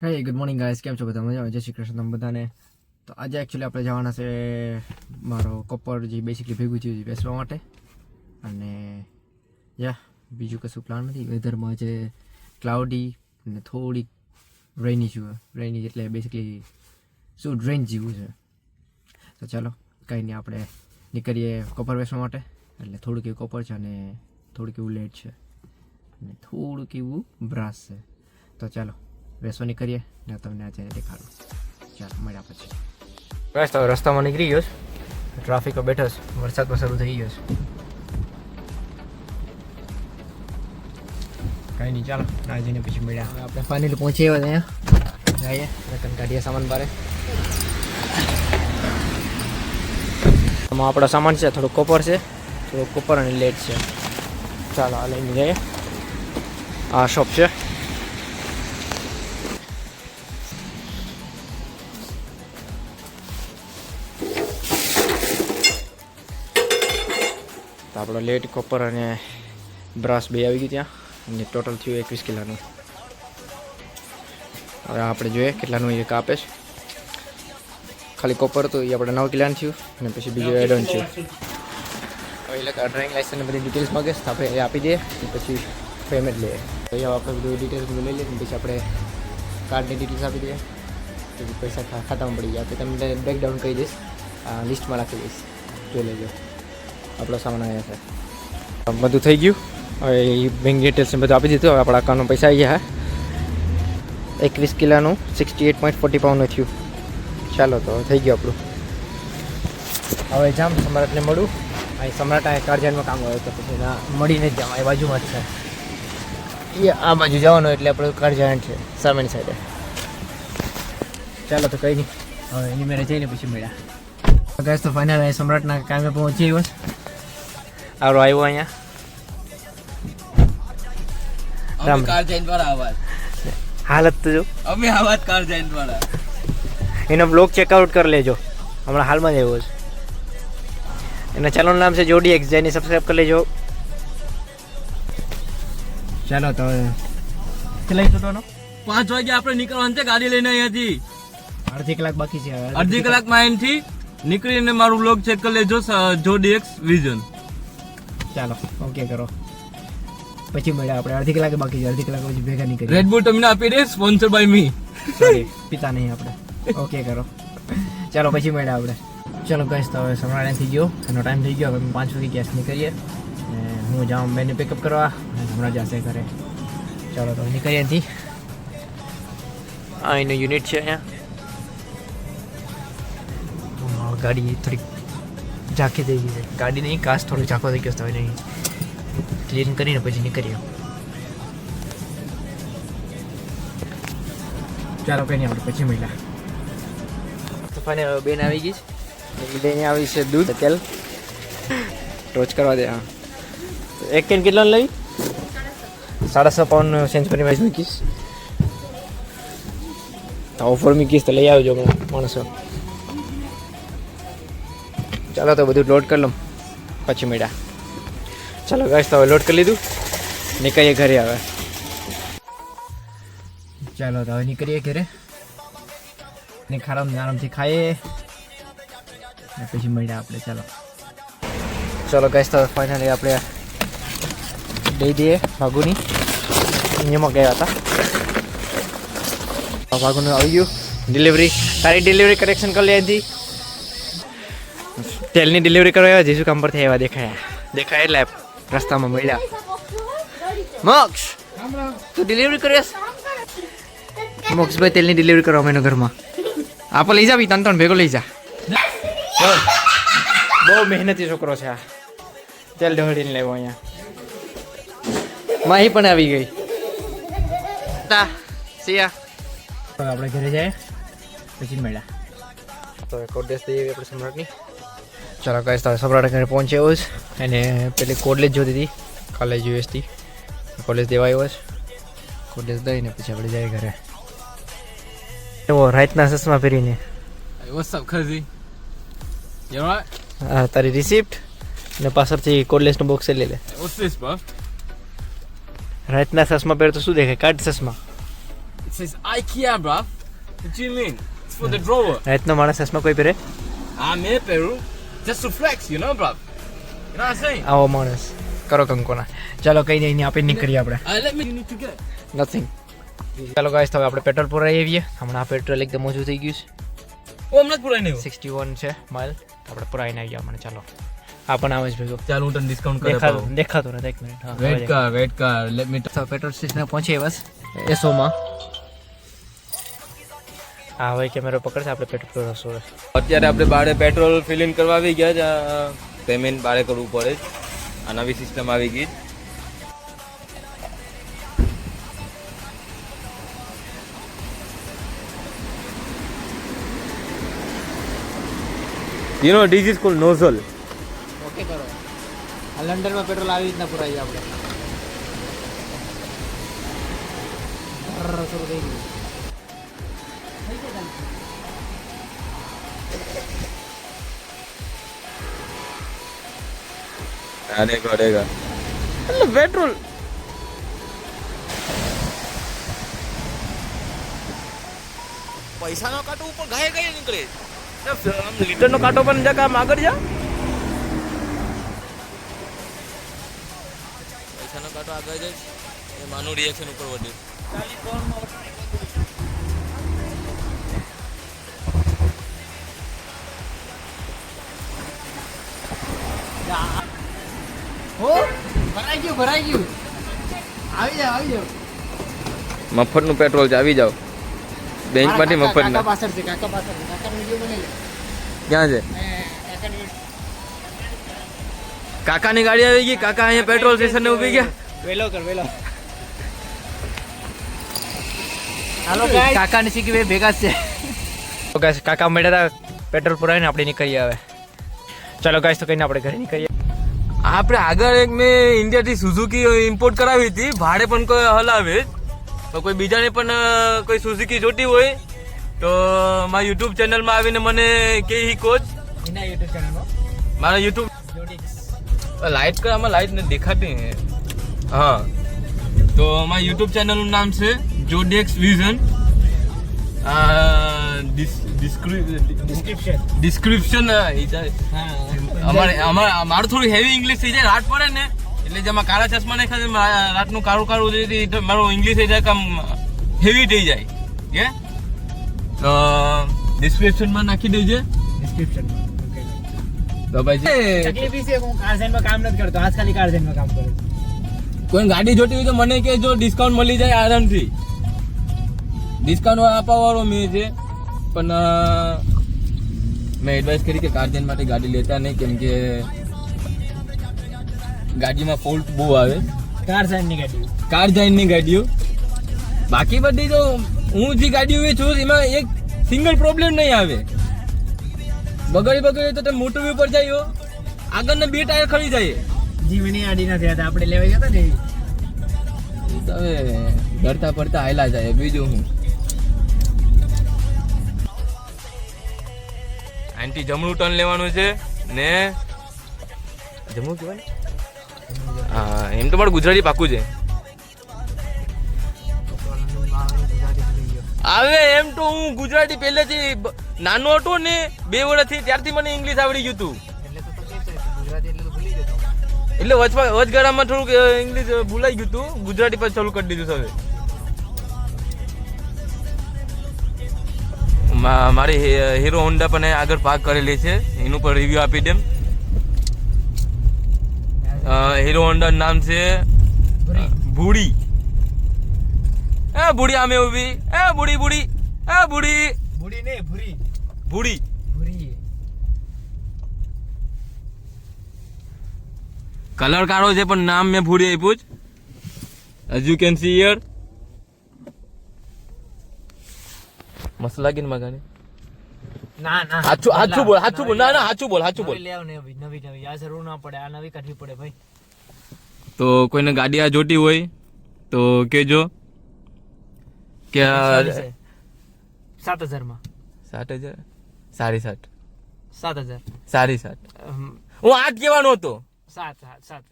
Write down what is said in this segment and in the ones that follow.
હે good morning guys, કેમ છો બધા? મજામાં? જય શ્રી કૃષ્ણ તમે બધાને. તો આજે એકચ્યુઅલી આપણે જવાના છે મારો કપર જે બેસિકલી ભેગું થયું છે બેસવા માટે. અને બીજું કશું પ્લાન નથી. વેધરમાં જે ક્લાઉડી અને થોડીક રેની છે. રેની એટલે બેસિકલી શું ડ્રેન જેવું છે. તો ચાલો કંઈ નહીં, આપણે નીકળીએ કપર બેસવા માટે. એટલે થોડુંક એવું કપર છે અને થોડુંક એવું લેટ છે અને થોડુંક એવું બ્રાસ છે. તો ચાલો બેસવાની કરીએ ને તમને આજે દેખાડું. ચાલો મળ્યા પછી. બસ તો રસ્તામાં નીકળી ગયો છે, ટ્રાફિકમાં બેઠો છે, વરસાદ શરૂ થઈ ગયો છે. કાંઈ નહીં, ચાલો ના જઈને પછી મળ્યા. હવે આપણે ફાઇનલી પહોંચી આવ્યા અહીંયા જઈએ રકમ કાઢીએ સામાન બારે. આમાં આપણો સામાન છે, થોડું કોપર છે, થોડું કોપર અને લેટ છે. ચાલો આ લઈને જઈએ. આ શોપ છે. આપણો લેટ કોપર અને બ્રાસ બે આવી ગયું ત્યાં, અને ટોટલ થયું 21 કિલોનું. હવે આપણે જોઈએ કેટલાનું એક આપે છે. ખાલી કોપર તો એ આપણે 9 કિલોનું થયું, અને પછી બીજું એડ ઓન છે. હવે એટલે ડ્રાઇવિંગ લાઇસન્સ બધી ડિટેલ્સ માગે છે, આપણે એ આપી દઈએ પછી પેમેન્ટ લઈએ. તો હવે આપણે બધું ડિટેલ્સ બધું લઈ લઈએ, પછી આપણે કાર્ડની ડિટેલ્સ આપી દઈએ, પછી પૈસા ખાતામાં પડી જાય. આપણે તમને બ્રેકડાઉન કરી દઈશ, લિસ્ટમાં રાખી દઈશ, જોઈ લેજો. આપણો સામાન આવ્યા છે, બધું થઈ ગયું. હવે એ બેંક ડિટેલ્સ બધું આપી દીધું. હવે આપણા અકાઉન્ટમાં પૈસા આવી ગયા. 21 કિલોનું 68.40 પાઉન્ડનું થયું. ચાલો તો થઈ ગયું આપણું. હવે જામ સમ્રાટને મળું. અહીં સમ્રાટ આ કારજાનમાં કામ આવ્યો તો પછી ના મળીને જ જામ. એ બાજુમાં જ છે, એ આ બાજુ જવાનું એટલે આપણું કારજાન છે સામેની સાઈડે. ચાલો તો કંઈ નહીં, હવે એની મેરે જઈને પછી મળ્યા. ગેસ તો ફાઇનલ અહીં સમ્રાટના કામે પહોંચી ગયો. આવડો આવ્યો અહીંયા. હાલત તો જો અમે આવાજ કાર જૈન વાળા એનો બ્લોગ ચેકઆઉટ કરી લેજો, હમણાં હાલમાં જ આવ્યો છે. એના ચેનલનું નામ છે જોડી એક્સ, જઈને સબસ્ક્રાઈબ કરી લેજો. ચાલો તો ચલાવી છૂટવાનો 5 વાગે આપણે નીકળવાનું છે ગાડી લઈને અહીંયાથી. અડધી કલાક બાકી છે. અડધી કલાકમાં અહીંથી નીકળીને મારું બ્લોગ ચેક કરી લેજો, જોડી એક્સ વિઝન. ચાલો ઓકે કરો, પછી મળ્યા આપણે. અડધી કલાક બાકી છે, અડધી કલાક પછી ભેગા નીકળી. રેડ બુલ તમને આપી દે, સ્પોન્સર બાય મી. સોરી પિતા નહીં આપણે. ઓકે કરો, ચાલો પછી મળ્યા આપણે. ચાલો ગાઈસ, તો હવે સમ્રાટ થઈ ગયો, એનો ટાઈમ થઈ ગયો. હવે 5 વાગે ગેસ નીકળીએ ને હું જાઉં બેનને પિકઅપ કરવા, હમણાં જશે ઘરે. ચાલો તો નીકળીએ અહીંથી. આ એનું યુનિટ છે અહીંયા. ગાડી થોડીક ઝાંખી થઈ ગઈ છે. ગાડી નહીં, કાચ થોડો ઝાંખો થઈ ગયો છે. હવે નહીં ક્લીન કરીને પછી નીકળીએ. ચાલો કંઈ નહીં, આપણે પછી મળ્યા. તો ફાઇનલ બેન આવી ગઈ છે, લઈને આવી છે દૂધ, તેલ ટોચ કરવા દે. હા, એક કેન કેટલાનું લઈ? 6.5 પાઉન્ડ સેન્ચુરી વાઇઝ મૂકીશ. ઓફર મૂકીશ તો લઈ આવજો હમણાં માણસો. ચાલો તો બધું લોડ કરી લઉં પછી મળ્યા. ચાલો ગાઈસ, તો હવે લોડ કરી લીધું, નીકળીએ ઘરે. હવે ચાલો તો હવે નીકળીએ ઘરે ને આરામથી ખાઈએ ને પછી મળ્યા આપણે. ચાલો ગાઈસ, તો ફાઇનલી આપણે દઈ દઈએ ભાગુની. અહીંયામાં ગયા હતા, ભાગુનું આવી ગયું ડિલિવરી. તારી ડિલિવરી કરેક્શન કરી લે. અહીંથી તેલની ડિલિવરી કરવા આવ્યા, જેસુ કામ પરથી આવ્યા. દેખાય એટલે રસ્તામાં મળ્યા. મોક્ષ, તું ડિલિવરી કરીશ? મોક્ષભાઈ તેલની ડિલિવરી કરવા અમે ઘરમાં. આપણે લઈ જા, ત્રણ ભેગો લઈ જા. બહુ મહેનતી છોકરો છે આ. તેલ ઢોળીને લેવો અહીંયા. માહી પણ આવી ગઈ. આપણે ઘરે જાય પછી મળ્યા. તો કોડલેસ દઈએ આપણે સમ્રાટની. ચાલો ગાઈસ, તો સમ્રાટ ઘરે પહોંચ્યો છે અને પેલી કોડલેસ જોતી હતી કાલે યુએસથી. કોડલેસ દેવા આવ્યો છે. કોડલેસ દઈને પછી આપણે જાય ઘરે. એવો રાતના ચશ્મા પહેરીને. What's up, crazy? You alright? હા, તારી રિસિપ્ટ ને પાછળથી કોડલેસનો બોક્સ લઈ લે. What's this, bro? રાતના ચશ્મા પહેરે તો શું દેખાય? કાઢ ચશ્મા. says IKEA, bruv. What do you mean? It's for the drawer. રાતનો માણસ ચશ્મા કોઈ પહેરે? I'm here, Peru. Just to flex, you know, bruv. You know what I'm saying? આવો માણસ કરો કંકોના. ચાલો કઈ નહીં આપી નીકળીએ આપણે. Let me. You need to get. Nothing. ચાલો ગાઈસ હવે આપણે પેટ્રોલ પુરાઈ આવીએ. હમણાં આ પેટ્રોલ એકદમ ઓછું થઈ ગયું છે. Oh, I'm not putting it. 61 છે માઇલ. આપણે પુરાઈને આવીએ હમણાં. ચાલો આ પણ આવે છે ભેગો. ચાલ હું તને ડિસ્કાઉન્ટ કરી દેખાતો નથી એક મિનિટ. હા વેટ કર લેટ મી તો પેટ્રોલ સ્ટેશન પહોંચીએ બસ એસો માં. હા હવે કેમેરો પકડશે આપણે પેટ્રોલ રસો. અત્યારે આપણે બારે પેટ્રોલ ફિલ ઇન કરવા આવી ગયા છે. પેમેન્ટ બારે કરવું પડે છે. આ નવી સિસ્ટમ આવી ગઈ. You know this is called nozzle. Okay કરો. આ લંડનમાં પેટ્રોલ આવી રીતના પુરાઈએ આપણે. શરૂ થઈ ગયું. દેખો પેટ્રોલ પૈસા નો કાંટો ઉપર ગાય ગાય નીકળે. લીટર નો કાંટો પણ જગા આગળ જા. પૈસા નો કાંટો આગળ જાય એ માનું રિએક્શન ઉપર વધે. ભરાઈ ગયું. આવી જાવ. મફત નું પેટ્રોલ છે, આવી જાવ. બેંક માંથી મફત ના. કાકા પાછળ છે. કાકા વિડિયો બને લે. ક્યાં છે? કાકાની ગાડી આવી ગઈ. કાકા અહીંયા પેટ્રોલ સ્ટેશન ને ઉભી ગયા. વેલો. હાલો ગાઈસ, કાકા ને શીખી ભેગા છે. તો ગાઈસ કાકા મળ્યા હતા પેટ્રોલ પુરાઈને આપણે નીકળીએ હવે. ચાલો ગાઈસ તો કઈને આપણે ઘરે નીકળીએ. આપણે આગળ એક મેં ઇન્ડિયાથી સુઝુકી ઇમ્પોર્ટ કરાવી હતી. ભાડે પણ કોઈ હલાવે તો કોઈ બીજાને પણ કોઈ સુઝુકી જોતી હોય તો મારા યુટ્યુબ ચેનલમાં આવીને મને કે હી કોચ. એના યુટ્યુબ ચેનલમાં મારા યુટ્યુબ લાઇટ કર, આમાં લાઇટ ને દેખાતી હે. હા તો મારા યુટ્યુબ ચેનલનું નામ છે જોડેક્સ વિઝન. ડિસ્ક્રિપ્શન મારું થોડું હેવી ઇંગ્લિશ થઈ જાય. રાત પડે ને એટલે જેમાં કાળા ચશ્મા નહીં ખાતે રાતનું કાળું મારું ઇંગ્લિશ થઈ જાય કામ હેવી થઈ જાય કે તો ડિસ્ક્રિપ્શનમાં નાખી દેજે. તો ભાઈ તકલીફ છે હું કારઝેનમાં કામ નથી કરતો. આજ ખાલી કારઝેનમાં કામ કરું. કોઈ ગાડી જોતી હોય તો મને કે જો ડિસ્કાઉન્ટ મળી જાય આરામથી. ડિસ્કાઉન્ટ આપવા વાળો મેં છે પણ મેં એડવાઇસ કરી કે કારજન માટે ગાડી લેતા નહીં કેમ કે ગાડીમાં ફોલ્ટ બહુ આવે. કારજાઈનની ગાડીઓ બાકી બધી તો હું જે ગાડીઓ વેચું એમાં એક સિંગલ પ્રોબ્લેમ નહીં આવે. બગડી તો તમે મોટું ઉપર જાય આગળના 2 ટાયર ખરી જાય. જીવની આડી નથી હતા આપણે લેવા ગયા હતા ને. એ તો હવે ડરતા પડતા હાયલા જાય. બીજું હું આંટી જમણું ટર્ન લેવાનું છે ને જમણું કહેવાય. હા એમ તો મારું ગુજરાતી પાકું છે. હવે એમ તો હું ગુજરાતી પહેલેથી નાનો હતો ને 2 વર્ષથી ત્યારથી મને ઇંગ્લિશ આવડી ગયું હતું. એટલે વચગાળામાં થોડુંક ઇંગ્લિશ ભૂલાઈ ગયું હતું. ગુજરાતી પર ચાલુ કરી દીધું હવે. મારી હીરો હોન્ડા પણ આગળ પાર્ક કરેલી છે. એનું પર રિવ્યુ આપી દેમ. હીરો હોન્ડા નામ છે ભૂડી. ભૂડી આમે ઉભી. ભૂડી કલર કાળો છે પણ નામ મેં ભૂડી આપ્યું જ. As you can see here. મસ્ત લાગી ને મગાની. ના હાચું બોલ. નવી આ જરૂર ના પડે. આ નવી કાઢવી પડે ભાઈ. તો કોઈને ગાડી આ જોતી હોય તો કેજો કે 7,000 માં 7,000 સારી 7 7,000 સારી 7 હું 8 કહેવાનો હતો. 7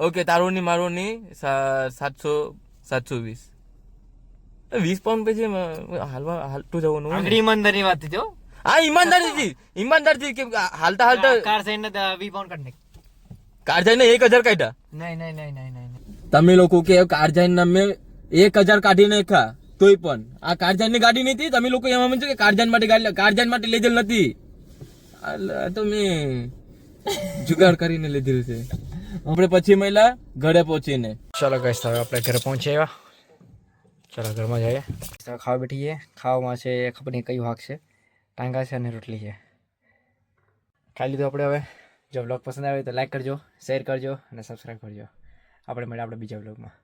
ઓકે તારો ની મારો ની 720. 20 પાઉન્ડ પછી હાલતું જવાનું હોય ને. આગળ ઈમાનદારી વાત જો હા ઈમાનદારથી કે હાલતા કાર સાઈડ ને 20 પાઉન્ડ કાઢ નાખ. કાર જઈને 1000 કાઢ્યા. નહીં. તમે લોકો કે કાર જઈને મેં 1000 કાઢી નાખ્યા તોય પણ આ કારજાન ની ગાડી નથી. તમે લોકો એમાં મને કે કારજાન માટે લીધેલ નથી. આ તો મેં જુગાડ કરીને લીધેલ છે. આપણે પછી મળ્યા ઘરે પહોંચીને. ચાલો ગાઈસ હવે આપણે ઘરે પહોંચી આવ્યા. ચાલો ઘરમાં જઈએ. ખાવા બેઠીએ. ખાવામાં છે ખબર નહીં કયું શાક છે, ટાંગા છે અને રોટલી છે. ખાઈ લીધું આપણે હવે. જો બ્લોગ પસંદ આવે તો લાઈક કરજો, શેર કરજો અને સબસ્ક્રાઈબ કરજો. આપણે મળીએ આપણે બીજા બ્લોગમાં.